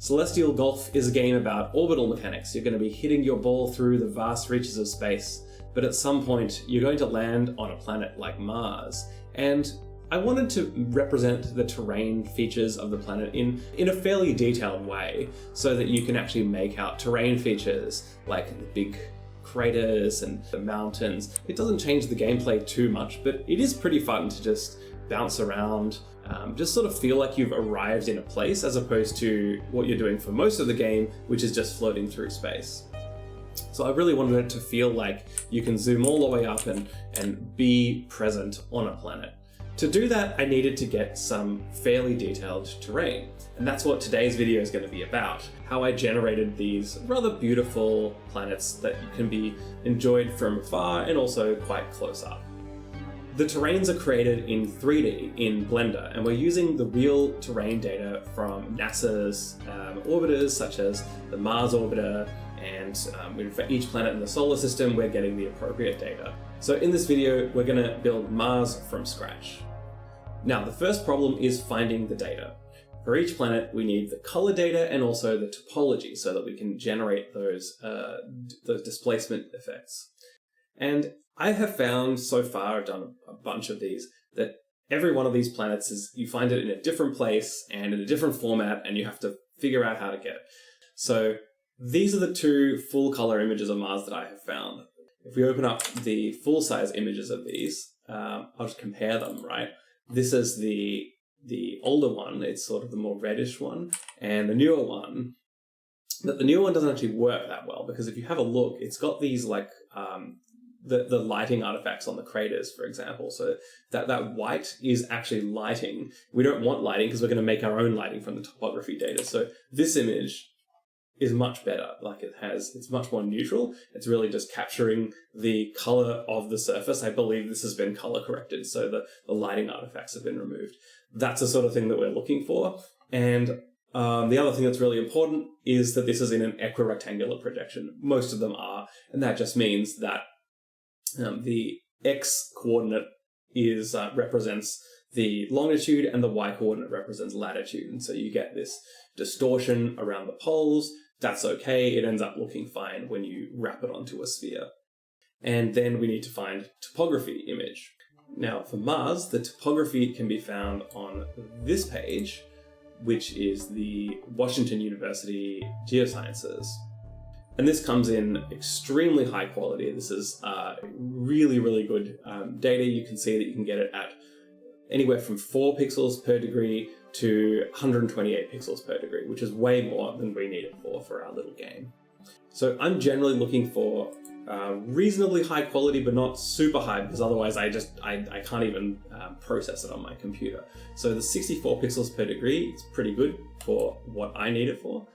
Celestial Golf is a game about orbital mechanics. You're going to be hitting your ball through the vast reaches of space, but at some point you're going to land on a planet like Mars. And I wanted to represent the terrain features of the planet in a fairly detailed way so that you can actually make out terrain features like the big craters and the mountains. It doesn't change the gameplay too much, but it is pretty fun to just bounce around, just sort of feel like you've arrived in a place as opposed to what you're doing for most of the game, which is just floating through space. So I really wanted it to feel like you can zoom all the way up and be present on a planet. To do that, I needed to get some fairly detailed terrain, and that's what today's video is going to be about, how I generated these rather beautiful planets that can be enjoyed from afar and also quite close up. The terrains are created in 3D in Blender, and we're using the real terrain data from NASA's orbiters, such as the Mars orbiter, and for each planet in the solar system, we're getting the appropriate data. So in this video, we're going to build Mars from scratch. Now, the first problem is finding the data. For each planet, we need the color data and also the topology so that we can generate those displacement effects. And I have found so far, I've done a bunch of these, that every one of these planets you find it in a different place and in a different format, and you have to figure out how to get it. So these are the two full color images of Mars that I have found. If we open up the full size images of these, I'll just compare them, right? This is the older one, it's sort of the more reddish one, and the newer one. But the newer one doesn't actually work that well, because if you have a look, it's got these like the lighting artifacts on the craters, for example. So that white is actually lighting. We don't want lighting because we're going to make our own lighting from the topography data. So this image is much better. Like it's much more neutral. It's really just capturing the color of the surface. I believe this has been color corrected, so the lighting artifacts have been removed. That's the sort of thing that we're looking for. And the other thing that's really important is that this is in an equirectangular projection. Most of them are, and that just means that the x coordinate is represents the longitude and the y coordinate represents latitude. And so you get this distortion around the poles. That's okay. It ends up looking fine when you wrap it onto a sphere. And then we need to find topography image. Now for Mars, the topography can be found on this page, which is the Washington University Geosciences. And this comes in extremely high quality. This is really, really good data. You can see that you can get it at anywhere from 4 pixels per degree to 128 pixels per degree, which is way more than we need it for our little game. So I'm generally looking for reasonably high quality, but not super high, because otherwise I can't even process it on my computer. So the 64 pixels per degree is pretty good for what I need it for.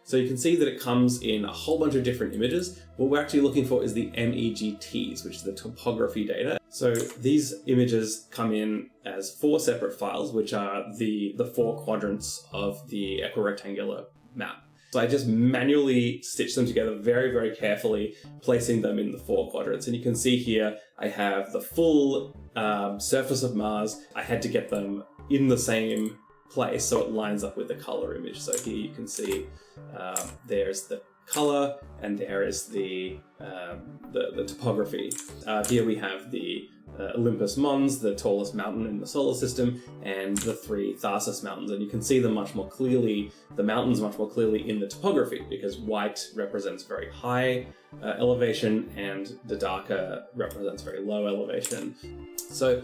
So you can see that it comes in a whole bunch of different images. What we're actually looking for is the MEGTs, which is the topography data. So these images come in as 4 separate files, which are the 4 quadrants of the equirectangular map. So I just manually stitch them together very, very carefully, placing them in the 4 quadrants. And you can see here, I have the full surface of Mars. I had to get them in the same place so it lines up with the color image. So here you can see there's the color and there is the topography. Here we have the Olympus Mons, the tallest mountain in the solar system, and the 3 Tharsis mountains. And you can see them much more clearly, the mountains much more clearly in the topography, because white represents very high elevation and the darker represents very low elevation. So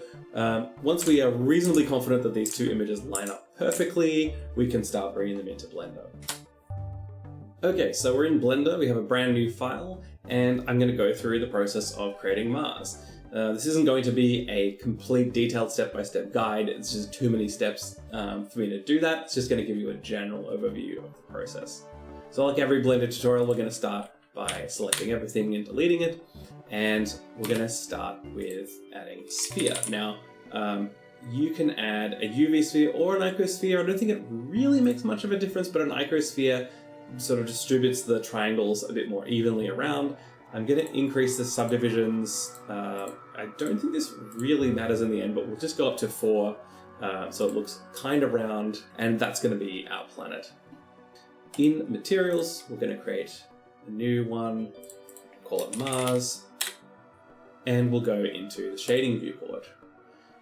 once we are reasonably confident that these 2 images line up perfectly, we can start bringing them into Blender. Okay, so we're in Blender, we have a brand new file, and I'm going to go through the process of creating Mars. This isn't going to be a complete detailed step-by-step guide. It's just too many steps for me to do that. It's just going to give you a general overview of the process. So like every Blender tutorial, we're going to start by selecting everything and deleting it. And we're going to start with adding a sphere. Now, you can add a UV sphere or an icosphere. I don't think it really makes much of a difference, but an icosphere sort of distributes the triangles a bit more evenly around. I'm going to increase the subdivisions. I don't think this really matters in the end, but we'll just go up to 4 so it looks kind of round, and that's going to be our planet. in materials, we're going to create a new one, call it Mars, and we'll go into the shading viewport.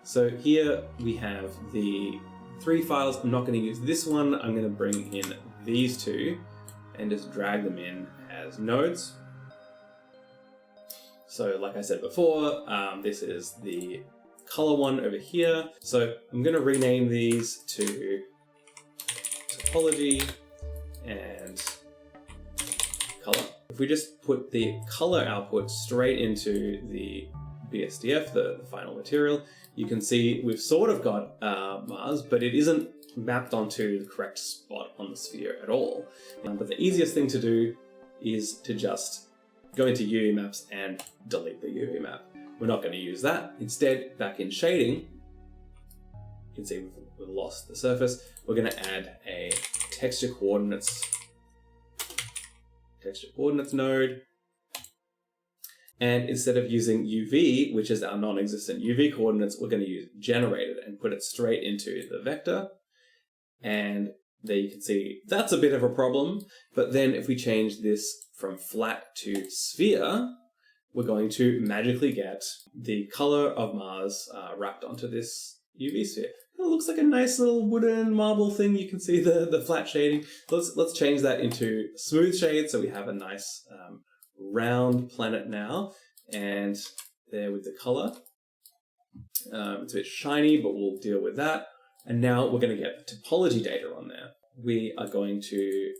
So here we have the 3 files. I'm not going to use this one. I'm going to bring in these 2 and just drag them in as nodes. So like I said before, this is the color one over here. So I'm going to rename these to topology and color. If we just put the color output straight into the BSDF, the final material, you can see we've sort of got Mars, but it isn't mapped onto the correct spot on the sphere at all. But the easiest thing to do is to just go into UV maps and delete the UV map. We're not going to use that. Instead, back in shading, you can see we've lost the surface. We're going to add a texture coordinates node. And instead of using UV, which is our non-existent UV coordinates, we're going to use generated and put it straight into the vector. And there you can see that's a bit of a problem. But then if we change this from flat to sphere, we're going to magically get the color of Mars wrapped onto this UV sphere. It looks like a nice little wooden marble thing. You can see the flat shading. Let's change that into smooth shade so we have a nice round planet now. And there with the color. It's a bit shiny, but we'll deal with that. And now we're going to get the topology data on there. We are going to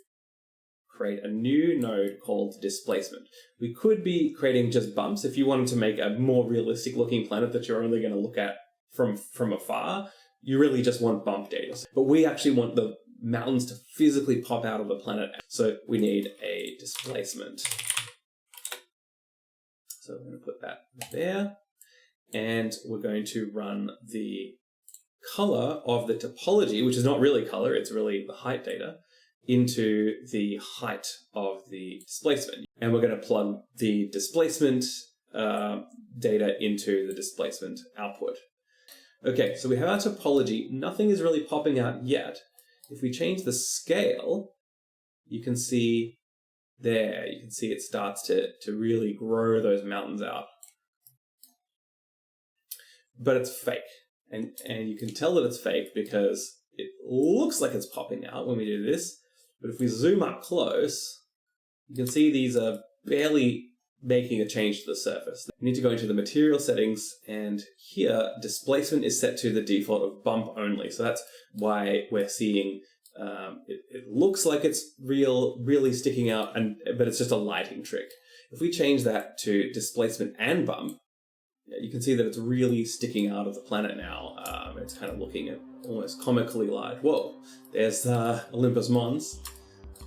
create a new node called displacement. We could be creating just bumps if you wanted to make a more realistic looking planet that you're only going to look at from afar. You really just want bump data. But we actually want the mountains to physically pop out of the planet. So we need a displacement. So we're going to put that there. And we're going to run the color of the topology, which is not really color, it's really the height data, into the height of the displacement. And we're going to plug the displacement data into the displacement output. Okay, so we have our topology. Nothing is really popping out yet. If we change the scale, you can see there, you can see it starts to really grow those mountains out. But it's fake. And you can tell that it's fake because it looks like it's popping out when we do this. But if we zoom up close, you can see these are barely making a change to the surface. You need to go into the material settings, and here displacement is set to the default of bump only. So that's why we're seeing it looks like it's really sticking out, but it's just a lighting trick. If we change that to displacement and bump, you can see that it's really sticking out of the planet now. It's kind of looking at almost comically large. Whoa, there's Olympus Mons.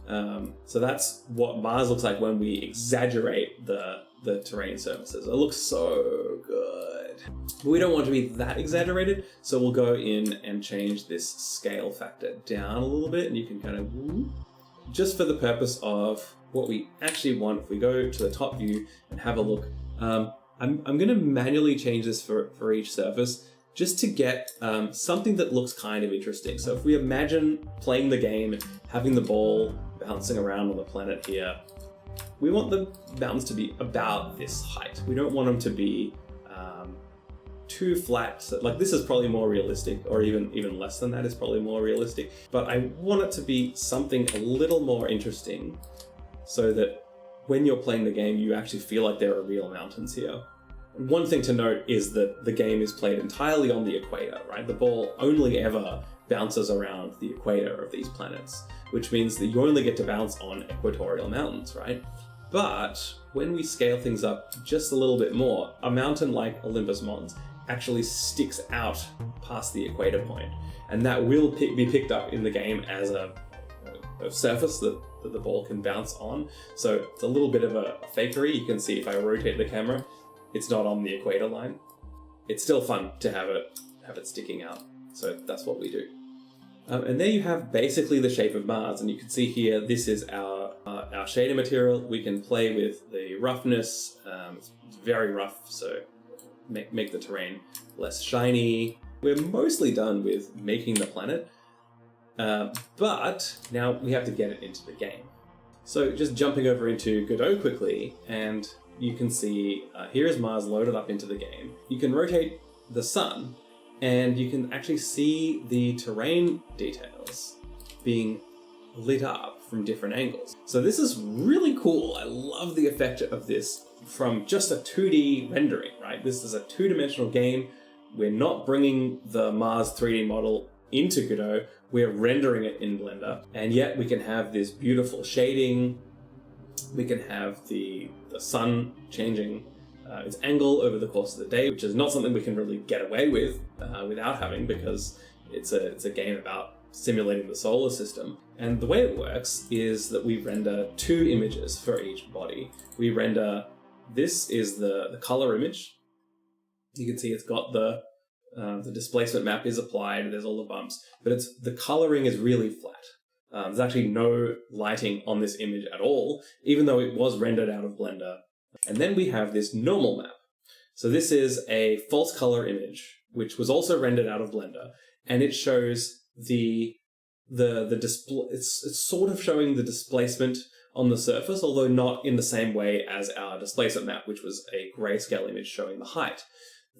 So that's what Mars looks like when we exaggerate the terrain surfaces. It looks so good. But we don't want to be that exaggerated, so we'll go in and change this scale factor down a little bit, and you can kind of, just for the purpose of what we actually want. If we go to the top view and have a look, I'm going to manually change this for each surface just to get something that looks kind of interesting. So if we imagine playing the game, having the ball bouncing around on the planet here, we want the mountains to be about this height. We don't want them to be too flat. So, like, this is probably more realistic, or even less than that is probably more realistic. But I want it to be something a little more interesting so that when you're playing the game, you actually feel like there are real mountains here. And one thing to note is that the game is played entirely on the equator, right? The ball only ever bounces around the equator of these planets, which means that you only get to bounce on equatorial mountains, right? But when we scale things up just a little bit more, a mountain like Olympus Mons actually sticks out past the equator point, and that will be picked up in the game as a surface that the ball can bounce on. So it's a little bit of a fakery. You can see if I rotate the camera, it's not on the equator line. It's still fun to have it sticking out. So that's what we do. And there you have basically the shape of Mars, and you can see here, this is our shader material. We can play with the roughness. It's very rough, so make the terrain less shiny. We're mostly done with making the planet. But now we have to get it into the game. So just jumping over into Godot quickly, and you can see here is Mars loaded up into the game. You can rotate the sun, and you can actually see the terrain details being lit up from different angles. So this is really cool. I love the effect of this from just a 2D rendering, right? This is a two-dimensional game. We're not bringing the Mars 3D model into Godot, we're rendering it in Blender, and yet we can have this beautiful shading. We can have the sun changing its angle over the course of the day, which is not something we can really get away with without having, because it's a game about simulating the solar system. And the way it works is that we render two images for each body. We render, this is the color image. You can see it's got the displacement map is applied, there's all the bumps, but the coloring is really flat. There's actually no lighting on this image at all, even though it was rendered out of Blender. And then we have this normal map. So this is a false color image, which was also rendered out of Blender, and it shows the display. It's sort of showing the displacement on the surface, although not in the same way as our displacement map, which was a grayscale image showing the height.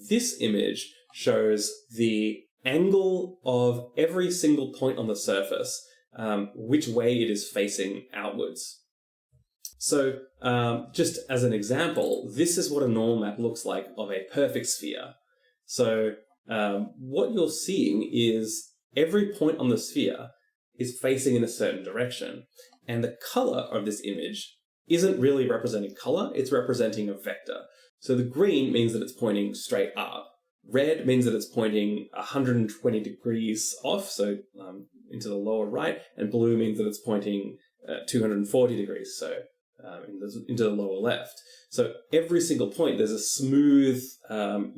This image shows the angle of every single point on the surface, which way it is facing outwards. So just as an example, this is what a normal map looks like of a perfect sphere. So what you're seeing is every point on the sphere is facing in a certain direction. And the color of this image isn't really representing color, it's representing a vector. So the green means that it's pointing straight up. Red means that it's pointing 120 degrees off, so into the lower right, and blue means that it's pointing 240 degrees, so into the lower left. So every single point, there's a smooth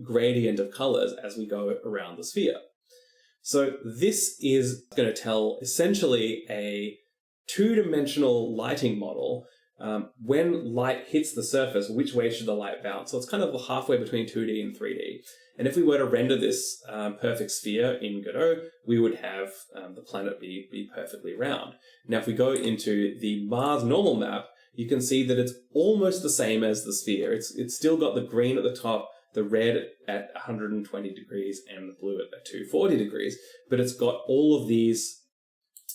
gradient of colors as we go around the sphere. So this is going to tell essentially a two-dimensional lighting model. When light hits the surface, which way should the light bounce? So it's kind of halfway between 2D and 3D. And if we were to render this perfect sphere in Godot, we would have the planet be perfectly round. Now, if we go into the Mars normal map, you can see that it's almost the same as the sphere. It's still got the green at the top, the red at 120 degrees, and the blue at 240 degrees. But it's got all of these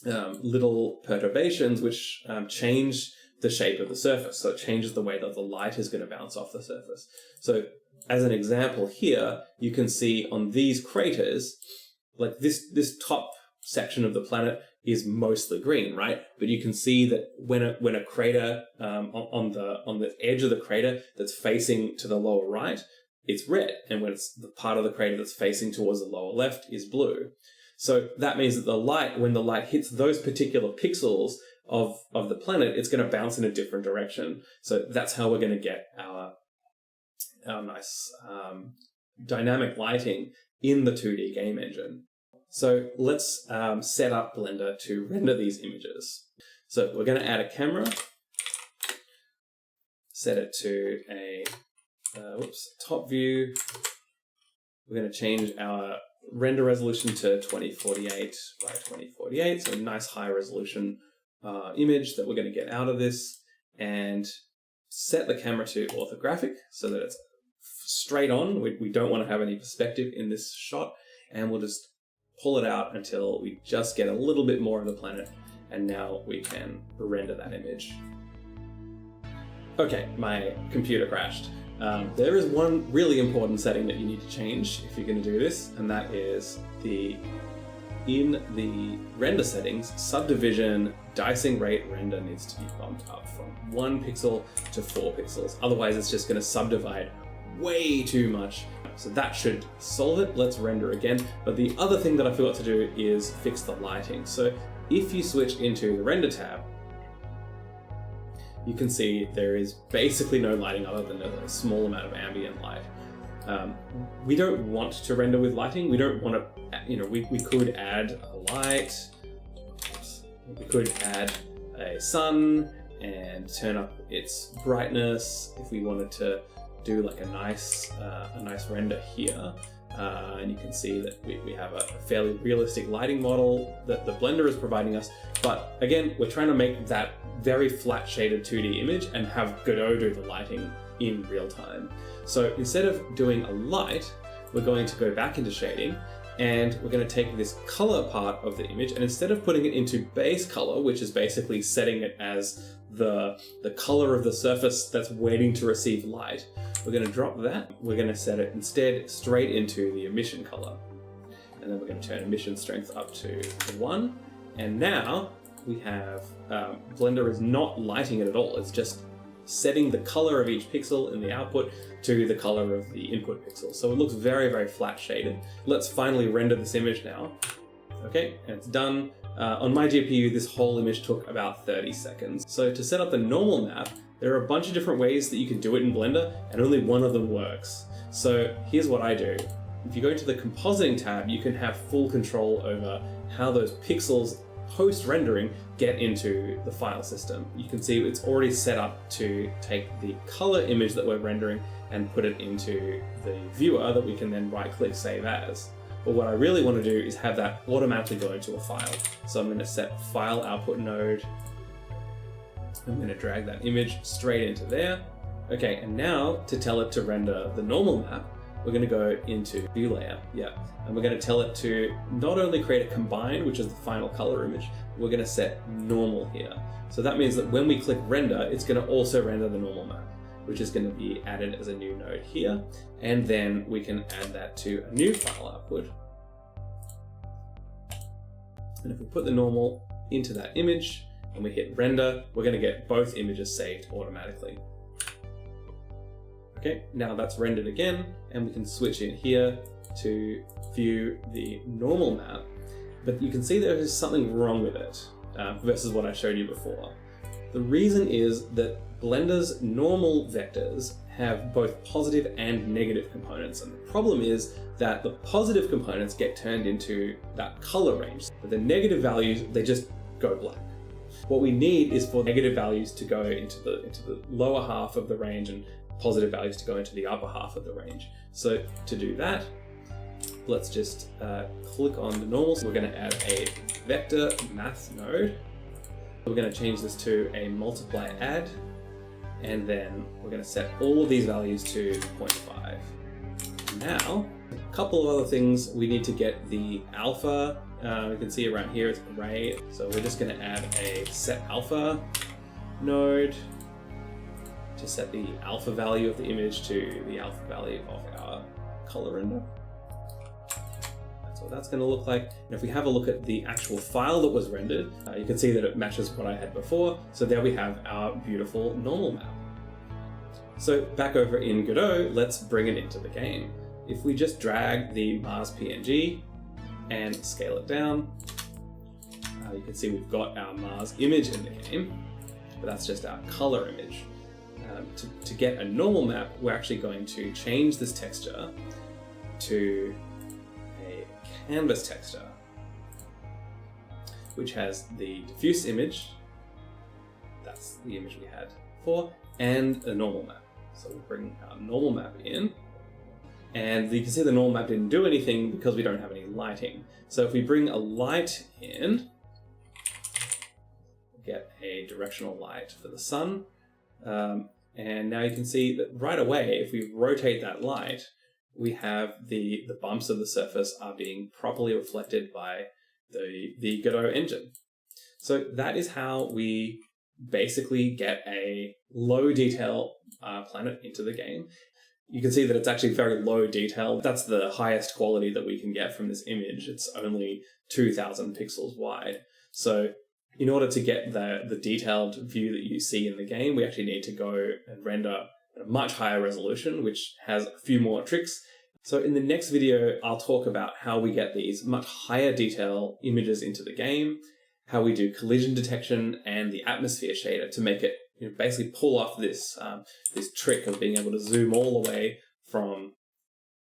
little perturbations which change the shape of the surface. So it changes the way that the light is going to bounce off the surface. So as an example here, you can see on these craters, like this top section of the planet is mostly green, right? But you can see that when a crater on the edge of the crater that's facing to the lower right, it's red, and when it's the part of the crater that's facing towards the lower left is blue. So that means that when the light hits those particular pixels of the planet, it's going to bounce in a different direction. So that's how we're going to get our nice dynamic lighting in the 2D game engine. So let's set up Blender to render these images. So we're going to add a camera, set it to a top view. We're going to change our render resolution to 2048 by 2048, so a nice high resolution image that we're going to get out of this, and set the camera to orthographic so that it's straight on. We don't want to have any perspective in this shot, and we'll just pull it out until we just get a little bit more of the planet, and now we can render that image. Okay, my computer crashed. There is one really important setting that you need to change if you're going to do this, and that is in the render settings, subdivision dicing rate render needs to be bumped up from 1 pixel to 4 pixels. Otherwise, it's just going to subdivide way too much. So that should solve it. Let's render again. But the other thing that I forgot to do is fix the lighting. So if you switch into the render tab, you can see there is basically no lighting other than a small amount of ambient light. We don't want to render with lighting. We don't want to, we could add a light. We could add a sun and turn up its brightness if we wanted to do like a nice render here. And you can see that we have a fairly realistic lighting model that the Blender is providing us. But again, we're trying to make that very flat shaded 2D image and have Godot do the lighting in real time. So instead of doing a light, we're going to go back into shading, and we're going to take this color part of the image, and instead of putting it into base color, which is basically setting it as the color of the surface that's waiting to receive light, we're going to drop that. We're going to set it instead straight into the emission color. And then we're going to turn emission strength up to 1. And now we have Blender is not lighting it at all. It's just setting the color of each pixel in the output to the color of the input pixel. So it looks very, very flat shaded. Let's finally render this image now. Okay, and it's done. On my GPU, this whole image took about 30 seconds. So to set up the normal map, there are a bunch of different ways that you can do it in Blender, and only one of them works. So here's what I do. If you go to the compositing tab, you can have full control over how those pixels post-rendering get into the file system. You can see it's already set up to take the color image that we're rendering and put it into the viewer that we can then right-click Save As. But what I really want to do is have that automatically go into a file. So I'm going to set File Output Node. I'm going to drag that image straight into there. Okay, and now to tell it to render the normal map, we're going to go into View Layer, and we're going to tell it to not only create a combined, which is the final color image, we're going to set normal here. So that means that when we click render, it's going to also render the normal map, which is going to be added as a new node here. And then we can add that to a new file output. And if we put the normal into that image and we hit render, we're going to get both images saved automatically. Okay, now that's rendered again, and we can switch in here to view the normal map, but you can see there is something wrong with it versus what I showed you before. The reason is that Blender's normal vectors have both positive and negative components, and the problem is that the positive components get turned into that color range, but the negative values, they just go black. What we need is for negative values to go into the lower half of the range and positive values to go into the upper half of the range. So to do that, let's just click on the normal. So we're going to add a vector math node. We're going to change this to a multiply add, and then we're going to set all of these values to 0.5. Now, a couple of other things. We need to get the alpha. You can see around here it's gray. So we're just going to add a set alpha node to set the alpha value of the image to the alpha value of our color render. That's what that's going to look like. And if we have a look at the actual file that was rendered, you can see that it matches what I had before. So there we have our beautiful normal map. So back over in Godot, let's bring it into the game. If we just drag the Mars PNG and scale it down, you can see we've got our Mars image in the game, but that's just our color image. To get a normal map, we're actually going to change this texture to a canvas texture, which has the diffuse image, that's the image we had before, and a normal map. So we'll bring our normal map in, and you can see the normal map didn't do anything because we don't have any lighting. So if we bring a light in, we'll get a directional light for the sun. And now you can see that right away, if we rotate that light, we have the bumps of the surface are being properly reflected by the Godot engine. So that is how we basically get a low detail planet into the game. You can see that it's actually very low detail. That's the highest quality that we can get from this image. It's only 2000 pixels wide. So in order to get the detailed view that you see in the game, we actually need to go and render at a much higher resolution, which has a few more tricks. So in the next video, I'll talk about how we get these much higher detail images into the game, how we do collision detection and the atmosphere shader to make it basically pull off this trick of being able to zoom all the way from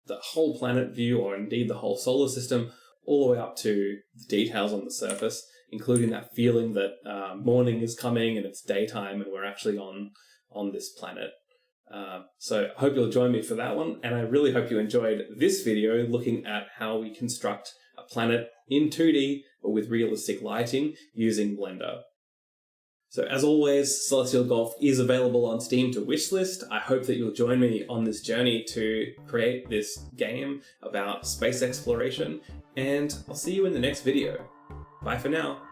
the whole planet view, or indeed the whole solar system, all the way up to the details on the surface, including that feeling that morning is coming and it's daytime and we're actually on this planet. So I hope you'll join me for that one, and I really hope you enjoyed this video looking at how we construct a planet in 2D but with realistic lighting using Blender. So as always, Celestial Golf is available on Steam to wishlist. I hope that you'll join me on this journey to create this game about space exploration, and I'll see you in the next video. Bye for now.